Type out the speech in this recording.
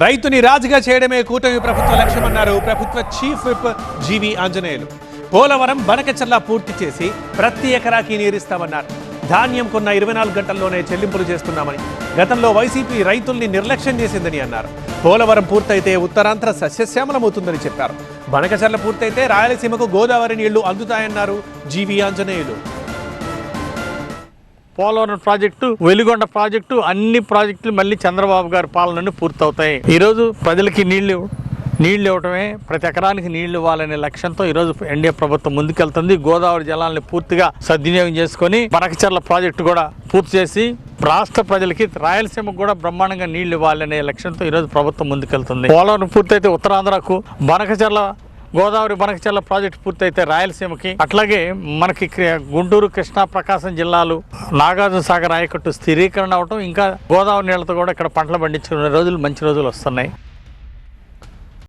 రైతుని రాజుగా చేయడమే కూటమి ప్రభుత్వ లక్ష్యమన్నారు ప్రభుత్వ చీఫ్ విప్ జీవి ఆంజనేయులు. పోలవరం బనకచర్ల పూర్తి చేసి ప్రతి ఎకరాకి నీరిస్తామన్నారు. ధాన్యం కొన్న 24 గంటల్లోనే చెల్లింపులు చేస్తున్నామని, గతంలో వైసీపీ రైతుల్ని నిర్లక్ష్యం చేసిందని అన్నారు. పోలవరం పూర్తయితే ఉత్తరాంధ్ర సస్యశ్యామలమవుతుందని చెప్పారు. బనకచర్ల పూర్తయితే రాయలసీమకు గోదావరి నీళ్లు అందుతాయన్నారు జీవి ఆంజనేయులు. పోలవరం ప్రాజెక్టు, వెలిగొండ ప్రాజెక్టు, అన్ని ప్రాజెక్టులు మళ్ళీ చంద్రబాబు గారి పాలనను పూర్తవుతాయి. ఈరోజు ప్రజలకి నీళ్లు ఇవ్వటమే, ప్రతి ఎకరానికి నీళ్లు ఇవ్వాలనే లక్ష్యంతో ఈరోజు ఎన్డీఏ ప్రభుత్వం ముందుకెళ్తుంది. గోదావరి జలాలను పూర్తిగా సద్వినియోగం చేసుకొని బనకచర్ల ప్రాజెక్టు కూడా పూర్తి చేసి రాష్ట్ర ప్రజలకి, రాయలసీమకు కూడా బ్రహ్మాండంగా నీళ్లు ఇవ్వాలనే లక్ష్యంతో ఈరోజు ప్రభుత్వం ముందుకెళ్తుంది. పోలవరం పూర్తయితే ఉత్తరాంధ్రకు, గోదావరి బనకచర్ల ప్రాజెక్టు పూర్తయితే రాయలసీమకి, అట్లాగే మనకి గుంటూరు, కృష్ణా, ప్రకాశం జిల్లాలు నాగార్జున సాగర్ ఆయకట్టు స్థిరీకరణ అవటం, ఇంకా గోదావరి నీళ్లతో కూడా ఇక్కడ పంటలు పండించుకునే రోజులు మంచి రోజులు వస్తున్నాయి.